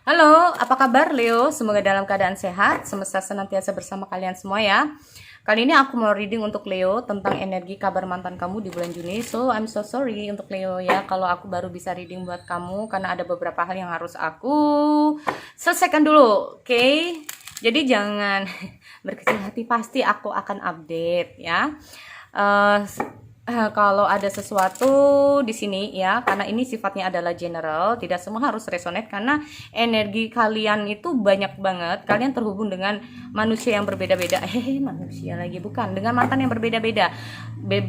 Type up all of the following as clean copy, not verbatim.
Halo, apa kabar Leo? Semoga dalam keadaan sehat, semesta senantiasa bersama kalian semua ya. Kali ini aku mau reading untuk Leo tentang energi kabar mantan kamu di bulan Juni. So, I'm so sorry untuk Leo ya, kalau aku baru bisa reading buat kamu karena ada beberapa hal yang harus aku selesaikan dulu, oke? Jadi jangan berkecil hati, pasti aku akan update ya. Kalau ada sesuatu di sini ya, karena ini sifatnya adalah general, tidak semua harus resonate karena energi kalian itu banyak banget. Kalian terhubung dengan manusia yang berbeda-beda. Manusia lagi bukan, dengan mantan yang berbeda-beda.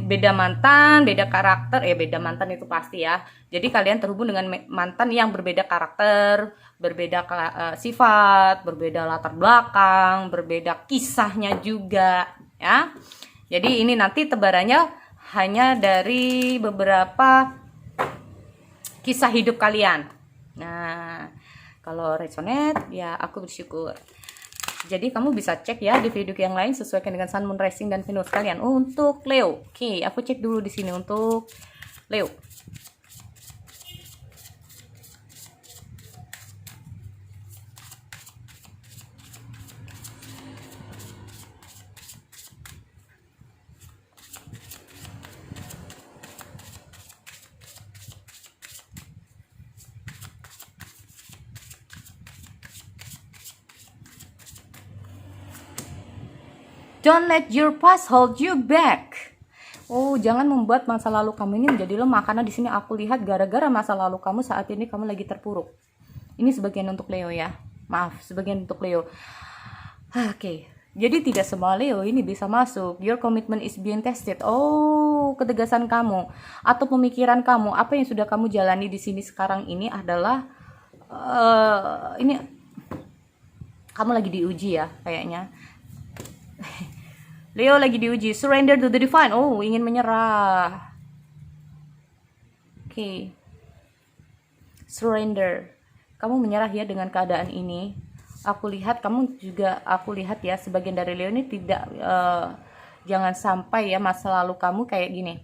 Beda mantan, beda karakter, beda mantan itu pasti ya. Jadi kalian terhubung dengan mantan yang berbeda karakter, berbeda sifat, berbeda latar belakang, berbeda kisahnya juga ya. Jadi ini nanti tebarannya hanya dari beberapa kisah hidup kalian. Nah, kalau resonate ya aku bersyukur. Jadi kamu bisa cek ya di video yang lain sesuaikan dengan Sun, Moon, Rising dan Venus kalian. Untuk Leo, oke, aku cek dulu di sini untuk Leo. Don't let your past hold you back. Oh, jangan membuat masa lalu kamu ini menjadi lemah, karena di sini aku lihat gara-gara masa lalu kamu saat ini kamu lagi terpuruk. Ini sebagian untuk Leo ya. Maaf, sebagian untuk Leo. Oke. Jadi tidak semua Leo ini bisa masuk. Your commitment is being tested. Oh, ketegasan kamu atau pemikiran kamu, apa yang sudah kamu jalani di sini sekarang ini adalah ini kamu lagi diuji ya kayaknya. Leo lagi diuji. Surrender to the divine. Oh, ingin menyerah. Oke. Surrender. Kamu menyerah ya dengan keadaan ini. Aku lihat ya sebagian dari Leo ini tidak jangan sampai ya masa lalu kamu kayak gini.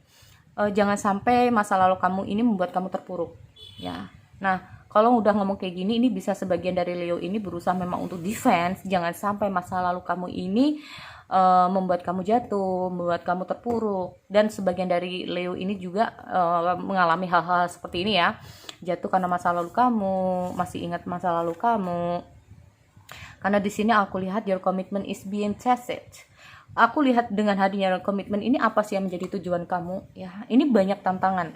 Jangan sampai masa lalu kamu ini membuat kamu terpuruk ya. Nah, kalau udah ngomong kayak gini, ini bisa sebagian dari Leo ini berusaha memang untuk defense. Jangan sampai masa lalu kamu ini membuat kamu jatuh, membuat kamu terpuruk. Dan sebagian dari Leo ini juga mengalami hal-hal seperti ini ya. Jatuh karena masa lalu kamu, masih ingat masa lalu kamu. Karena di sini aku lihat your commitment is being tested. Aku lihat dengan hadirnya komitmen ini apa sih yang menjadi tujuan kamu ya. Ini banyak tantangan.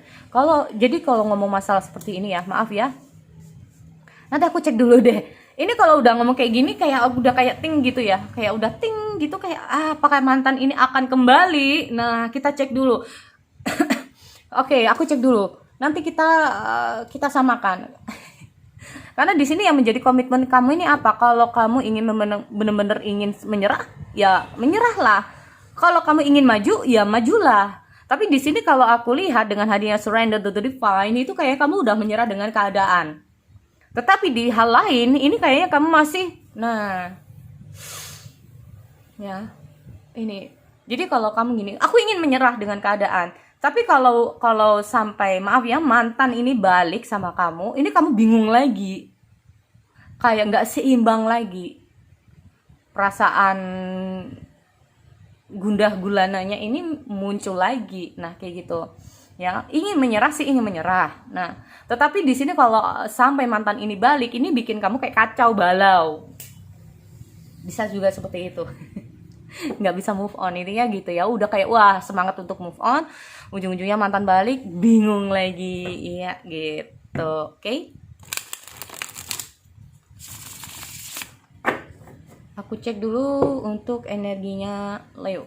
Jadi kalau ngomong masalah seperti ini ya, maaf ya. Nanti aku cek dulu deh. Ini kalau udah ngomong kayak gini kayak udah kayak ting gitu ya. Kayak udah ting gitu kayak apakah mantan ini akan kembali? Nah, kita cek dulu. Oke, aku cek dulu. Nanti kita samakan. Karena di sini yang menjadi komitmen kamu ini apa? Kalau kamu ingin benar-benar ingin menyerah, ya menyerahlah. Kalau kamu ingin maju, ya majulah. Tapi di sini kalau aku lihat dengan hadirnya surrender to the divine, itu kayak kamu udah menyerah dengan keadaan. Tetapi di hal lain, ini kayaknya kamu masih, ya, ini. Jadi kalau kamu gini, aku ingin menyerah dengan keadaan. Tapi kalau sampai, maaf ya, mantan ini balik sama kamu, ini kamu bingung lagi. Kayak nggak seimbang lagi. Perasaan gundah gulananya ini muncul lagi. Nah, kayak gitu. Ya, ingin menyerah sih ingin menyerah. Nah, tetapi di sini kalau sampai mantan ini balik, ini bikin kamu kayak kacau balau. Bisa juga seperti itu. Nggak bisa move on, intinya gitu ya. Udah kayak wah semangat untuk move on, ujung-ujungnya mantan balik, bingung lagi. Iya gitu. Oke. Aku cek dulu untuk energinya Leo.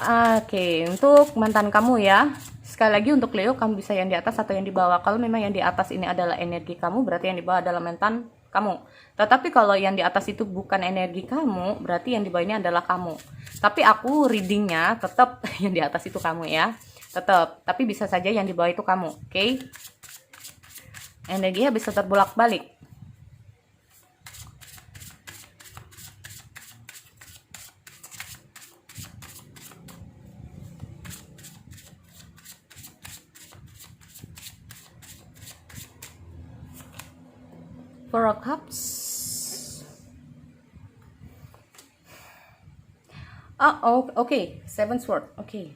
Oke, untuk mantan kamu ya. Sekali lagi untuk Leo, kamu bisa yang di atas atau yang di bawah. Kalau memang yang di atas ini adalah energi kamu, berarti yang di bawah adalah mantan kamu. Tetapi kalau yang di atas itu bukan energi kamu, berarti yang di bawah ini adalah kamu. Tapi aku readingnya tetap yang di atas itu kamu ya. Tetap, tapi bisa saja yang di bawah itu kamu, oke? Energinya bisa terbolak-balik. Four of Cups. Oh, okay. Seven Sword. Okay.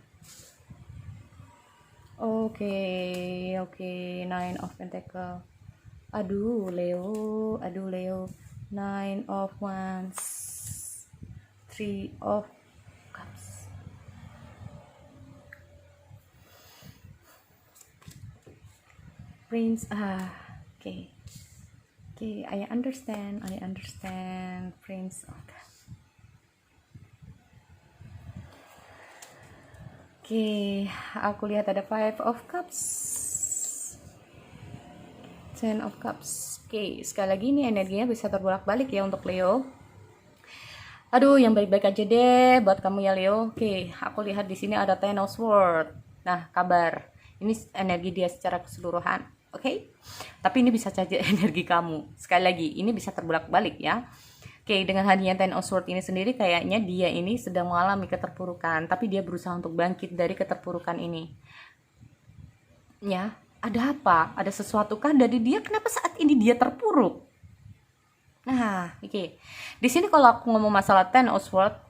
Nine of Pentacle. Aduh Leo. Nine of Wands. Three of Cups. Prince. Okay, I understand. Prince. Oke, aku lihat ada Five of Cups, Ten of Cups. Oke, sekali lagi ini energinya bisa terbolak-balik ya untuk Leo. Aduh, yang baik-baik aja deh buat kamu ya Leo. Oke, aku lihat di sini ada Ten of Swords. Nah, kabar. Ini energi dia secara keseluruhan. Oke. Tapi ini bisa saja energi kamu. Sekali lagi, ini bisa terbolak-balik ya. Oke, dengan hadirnya Ten of Swords ini sendiri kayaknya dia ini sedang mengalami keterpurukan, tapi dia berusaha untuk bangkit dari keterpurukan ini. Ya, ada apa? Ada sesuatu kah dari dia? Kenapa saat ini dia terpuruk? Nah, oke. Di sini kalau aku ngomong masalah Ten of Swords,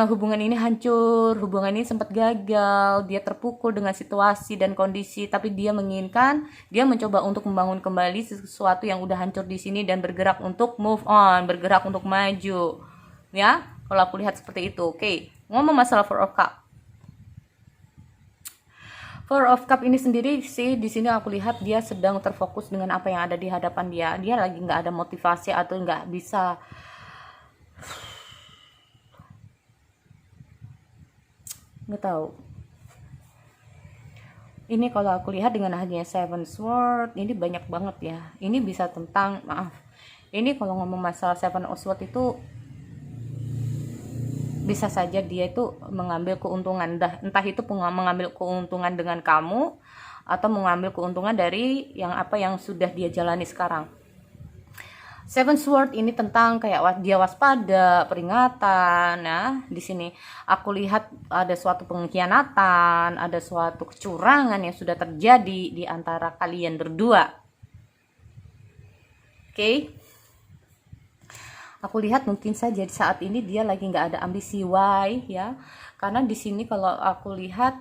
hubungan ini hancur, hubungan ini sempat gagal, dia terpukul dengan situasi dan kondisi, tapi dia menginginkan, dia mencoba untuk membangun kembali sesuatu yang udah hancur di sini dan bergerak untuk move on, bergerak untuk maju. Ya, kalau aku lihat seperti itu. Oke, ngomong masalah Four of Cup. Four of Cup ini sendiri sih, di sini aku lihat dia sedang terfokus dengan apa yang ada di hadapan dia. Dia lagi nggak ada motivasi atau nggak bisa. Nggak tahu. Ini kalau aku lihat dengan hadirnya Seven Sword, ini banyak banget ya. Ini bisa tentang, maaf. Ini kalau ngomong masalah Seven of Sword itu bisa saja dia itu mengambil keuntungan, entah itu mengambil keuntungan dengan kamu atau mengambil keuntungan dari yang sudah dia jalani sekarang. Seven Sword ini tentang kayak dia waspada, peringatan. Nah, di sini aku lihat ada suatu pengkhianatan, ada suatu kecurangan yang sudah terjadi di antara kalian berdua. Oke. Aku lihat mungkin saja di saat ini dia lagi nggak ada ambisi why ya. Karena di sini kalau aku lihat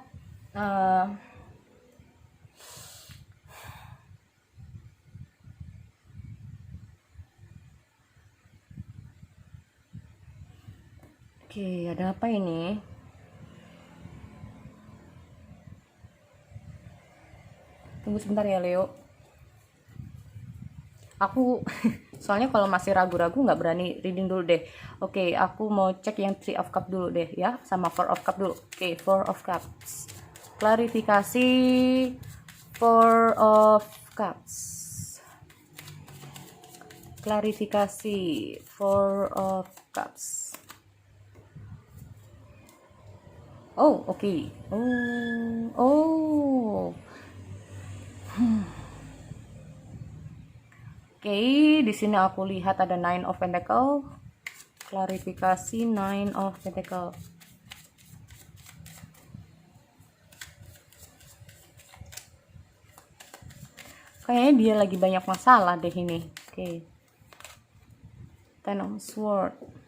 Oke, ada apa ini? Tunggu sebentar ya Leo. Aku soalnya kalau masih ragu-ragu nggak berani reading dulu deh. Oke, aku mau cek yang Three of Cups dulu deh ya, sama Four of Cups dulu. Oke, Four of Cups. Klarifikasi Four of Cups. Klarifikasi Four of Cups. Oh, oke. Oke, di sini aku lihat ada Nine of Pentacle. Klarifikasi Nine of Pentacle. Kayaknya dia lagi banyak masalah deh ini. Oke. Ten of Swords.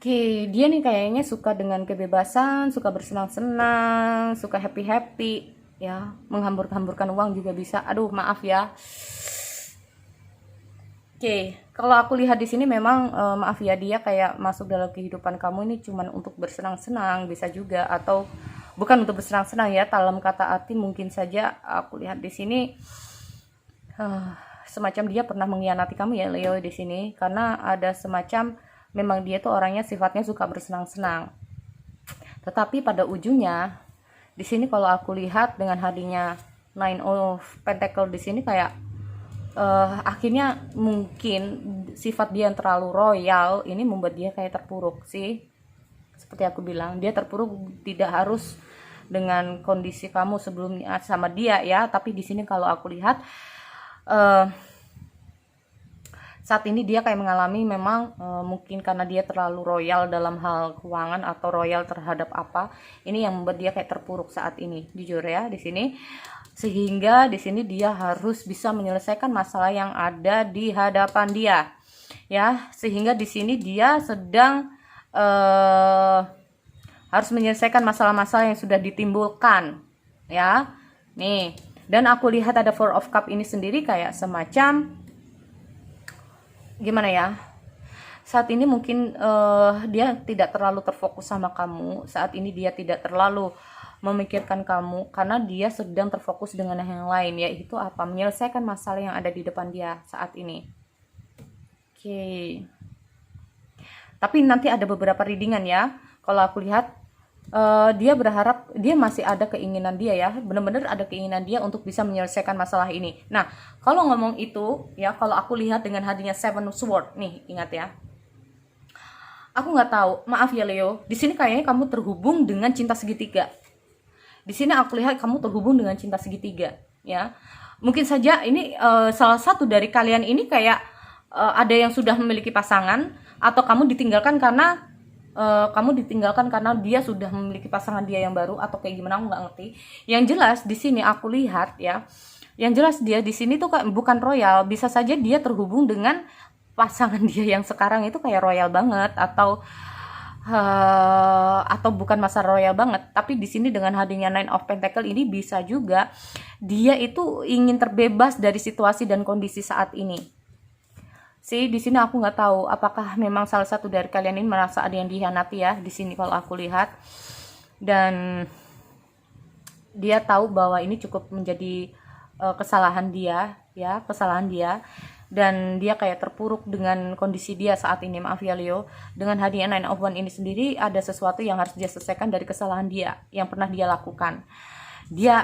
Oke, dia nih kayaknya suka dengan kebebasan, suka bersenang-senang, suka happy-happy, ya, menghambur-hamburkan uang juga bisa. Aduh, maaf ya. Oke, kalau aku lihat di sini memang maaf ya, dia kayak masuk dalam kehidupan kamu ini cuman untuk bersenang-senang, bisa juga, atau bukan untuk bersenang-senang ya, dalam kata arti mungkin saja aku lihat di sini semacam dia pernah mengkhianati kamu ya Leo di sini, karena ada semacam memang dia tuh orangnya sifatnya suka bersenang-senang. Tetapi pada ujungnya di sini kalau aku lihat dengan hadirnya Nine of Pentacle di sini kayak akhirnya mungkin sifat dia yang terlalu royal ini membuat dia kayak terpuruk sih. Seperti aku bilang, dia terpuruk tidak harus dengan kondisi kamu sebelumnya sama dia ya, tapi di sini kalau aku lihat saat ini dia kayak mengalami memang mungkin karena dia terlalu royal dalam hal keuangan atau royal terhadap apa, ini yang membuat dia kayak terpuruk saat ini, jujur ya di sini. Sehingga di sini dia harus bisa menyelesaikan masalah yang ada di hadapan dia. Ya, sehingga di sini dia sedang harus menyelesaikan masalah-masalah yang sudah ditimbulkan. Ya. Nih, dan aku lihat ada Four of Cup ini sendiri kayak semacam gimana ya, saat ini mungkin dia tidak terlalu terfokus sama kamu. Saat ini dia tidak terlalu memikirkan kamu karena dia sedang terfokus dengan yang lain, yaitu apa, menyelesaikan masalah yang ada di depan dia saat ini. Oke. Tapi nanti ada beberapa readingan ya. Kalau aku lihat dia berharap, dia masih ada keinginan dia ya, benar-benar ada keinginan dia untuk bisa menyelesaikan masalah ini. Nah, kalau ngomong itu ya, kalau aku lihat dengan hadirnya Seven of Swords nih, ingat ya, aku nggak tahu, maaf ya Leo, di sini kayaknya kamu terhubung dengan cinta segitiga. Di sini aku lihat kamu terhubung dengan cinta segitiga ya. Mungkin saja ini salah satu dari kalian ini kayak ada yang sudah memiliki pasangan, atau kamu ditinggalkan karena dia sudah memiliki pasangan dia yang baru, atau kayak gimana, aku nggak ngerti. Yang jelas di sini aku lihat ya, yang jelas dia di sini tuh bukan royal. Bisa saja dia terhubung dengan pasangan dia yang sekarang itu kayak royal banget, atau bukan masa royal banget. Tapi di sini dengan hadirnya Nine of Pentacle ini bisa juga dia itu ingin terbebas dari situasi dan kondisi saat ini. Di sini aku nggak tahu apakah memang salah satu dari kalian ini merasa ada yang dikhianati ya di sini kalau aku lihat, dan dia tahu bahwa ini cukup menjadi kesalahan dia ya, dan dia kayak terpuruk dengan kondisi dia saat ini. Maaf ya Leo, dengan hadiah Nine of Wands ini sendiri ada sesuatu yang harus dia selesaikan dari kesalahan dia yang pernah dia lakukan. Dia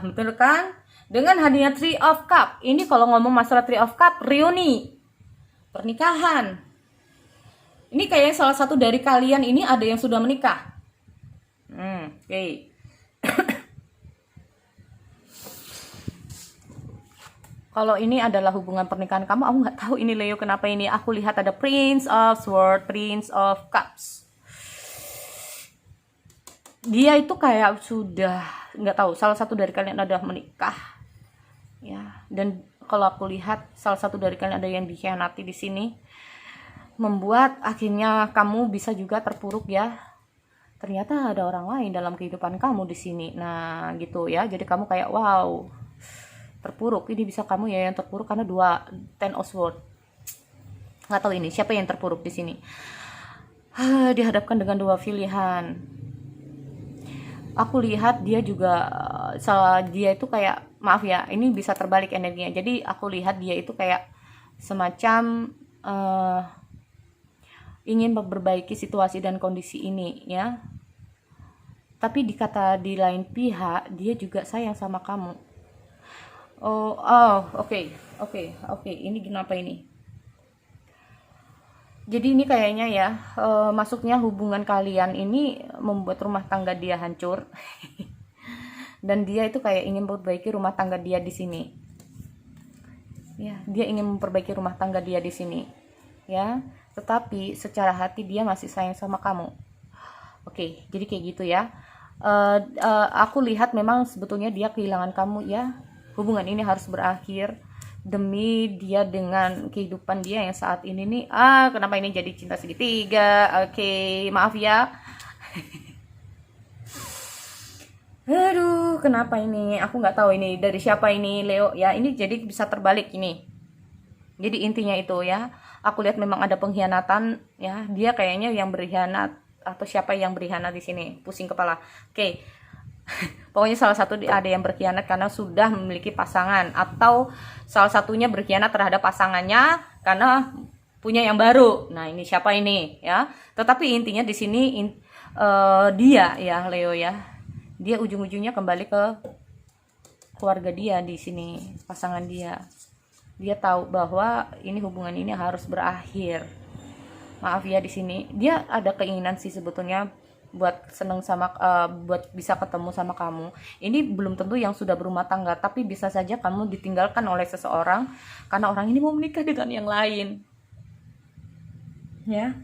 betul kan? Dengan hadiah Three of Cup ini, kalau ngomong masalah Three of Cup, reuni, pernikahan. Ini kayaknya salah satu dari kalian ini ada yang sudah menikah. Oke. Kalau ini adalah hubungan pernikahan kamu, aku nggak tahu ini Leo kenapa ini. Aku lihat ada Prince of Swords, Prince of Cups. Dia itu kayak sudah, nggak tahu, salah satu dari kalian ada menikah. Ya, dan kalau aku lihat salah satu dari kalian ada yang dikhianati di sini, membuat akhirnya kamu bisa juga terpuruk ya. Ternyata ada orang lain dalam kehidupan kamu di sini. Nah, gitu ya. Jadi kamu kayak wow, terpuruk. Ini bisa kamu ya yang terpuruk karena dua Ten of Swords. Nggak tahu ini siapa yang terpuruk di sini. Dihadapkan dengan dua pilihan. Aku lihat dia juga dia itu kayak, maaf ya, ini bisa terbalik energinya. Jadi aku lihat dia itu kayak semacam ingin memperbaiki situasi dan kondisi ini ya. Tapi di lain pihak dia juga sayang sama kamu. Oke. Ini kenapa ini? Jadi ini kayaknya ya, masuknya hubungan kalian ini membuat rumah tangga dia hancur. Dan dia itu kayak ingin memperbaiki rumah tangga dia di sini. Ya, dia ingin memperbaiki rumah tangga dia di sini. Ya, tetapi secara hati dia masih sayang sama kamu. Oke, jadi kayak gitu ya. Aku lihat memang sebetulnya dia kehilangan kamu ya. Hubungan ini harus berakhir demi dia dengan kehidupan dia yang saat ini nih. Kenapa ini jadi cinta segitiga? Oke, maaf ya. Aduh, kenapa ini? Aku nggak tahu ini dari siapa ini Leo ya. Ini jadi bisa terbalik ini. Jadi intinya itu ya. Aku lihat memang ada pengkhianatan ya. Dia kayaknya yang berkhianat, atau siapa yang berkhianat di sini? Pusing kepala. Oke. Pokoknya salah satu ada yang berkhianat karena sudah memiliki pasangan, atau salah satunya berkhianat terhadap pasangannya karena punya yang baru. Nah, ini siapa ini ya? Tetapi intinya di sini dia ya Leo ya. Dia ujung-ujungnya kembali ke keluarga dia di sini, pasangan dia. Dia tahu bahwa ini hubungan ini harus berakhir. Maaf ya di sini. Dia ada keinginan sih sebetulnya buat seneng sama buat bisa ketemu sama kamu. Ini belum tentu yang sudah berumah tangga, tapi bisa saja kamu ditinggalkan oleh seseorang karena orang ini mau menikah dengan yang lain. Ya.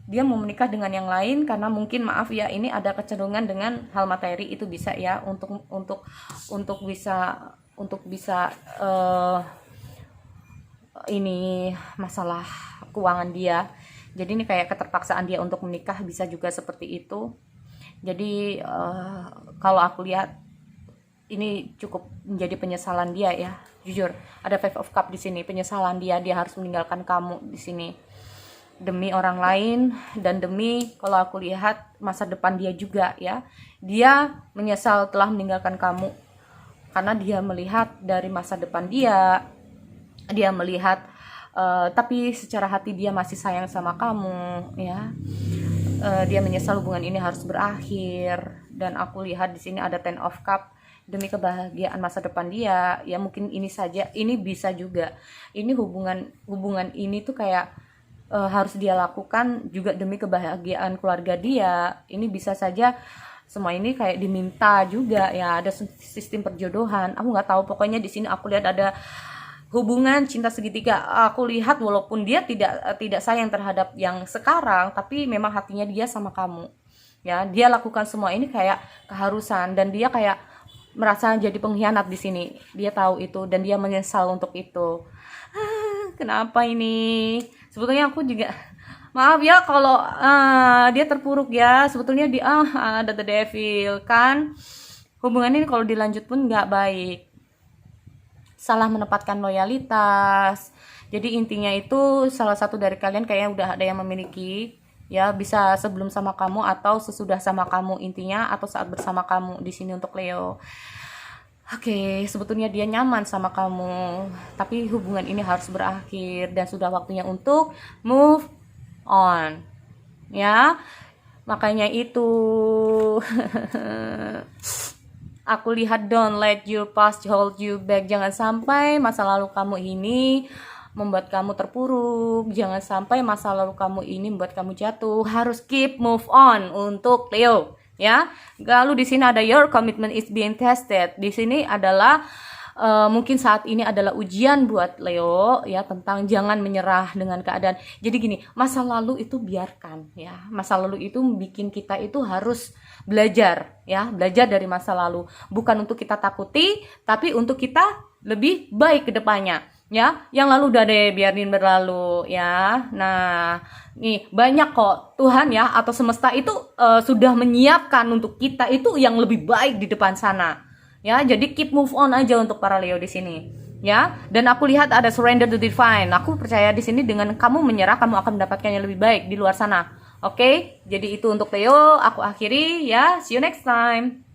dia mau menikah dengan yang lain karena mungkin, maaf ya, ini ada kecenderungan dengan hal materi, itu bisa ya, untuk bisa ini masalah keuangan dia. Jadi ini kayak keterpaksaan dia untuk menikah, bisa juga seperti itu. Jadi kalau aku lihat ini cukup menjadi penyesalan dia ya, jujur. Ada Five of Cup di sini, penyesalan dia harus meninggalkan kamu di sini demi orang lain, dan demi, kalau aku lihat, masa depan dia juga ya. Dia menyesal telah meninggalkan kamu karena dia melihat dari masa depan dia melihat tapi secara hati dia masih sayang sama kamu ya. Dia menyesal hubungan ini harus berakhir, dan aku lihat di sini ada Ten of Cup, demi kebahagiaan masa depan dia ya. Mungkin ini saja, ini bisa juga, ini hubungan ini tuh kayak harus dia lakukan juga demi kebahagiaan keluarga dia. Ini bisa saja semua ini kayak diminta juga ya, ada sistem perjodohan. Aku nggak tahu, pokoknya di sini aku lihat ada hubungan cinta segitiga. Aku lihat walaupun dia tidak sayang terhadap yang sekarang, tapi memang hatinya dia sama kamu ya. Dia lakukan semua ini kayak keharusan, dan dia kayak merasa jadi pengkhianat di sini. Dia tahu itu dan dia menyesal untuk itu. Kenapa ini? Sebetulnya aku juga maaf ya kalau dia terpuruk ya. Sebetulnya ada the devil kan. Hubungan ini kalau dilanjut pun nggak baik. Salah menempatkan loyalitas. Jadi intinya itu salah satu dari kalian kayaknya udah ada yang memiliki ya, bisa sebelum sama kamu atau sesudah sama kamu intinya, atau saat bersama kamu di sini untuk Leo. Oke, sebetulnya dia nyaman sama kamu, tapi hubungan ini harus berakhir dan sudah waktunya untuk move on. Ya, makanya itu aku lihat, don't let your past hold you back. Jangan sampai masa lalu kamu ini membuat kamu terpuruk. Jangan sampai masa lalu kamu ini membuat kamu jatuh. Harus keep move on untuk Leo. Ya, lalu di sini ada your commitment is being tested. Di sini adalah mungkin saat ini adalah ujian buat Leo ya, tentang jangan menyerah dengan keadaan. Jadi gini, masa lalu itu biarkan ya. Masa lalu itu bikin kita itu harus belajar ya, belajar dari masa lalu. Bukan untuk kita takuti, tapi untuk kita lebih baik ke depannya. Ya, yang lalu udah deh, biarin berlalu ya. Nah, nih banyak kok Tuhan ya atau semesta itu sudah menyiapkan untuk kita itu yang lebih baik di depan sana. Ya, jadi keep move on aja untuk para Leo di sini. Ya, dan aku lihat ada surrender to divine. Aku percaya di sini dengan kamu menyerah, kamu akan mendapatkan yang lebih baik di luar sana. Oke, jadi itu untuk Leo. Aku akhiri ya. See you next time.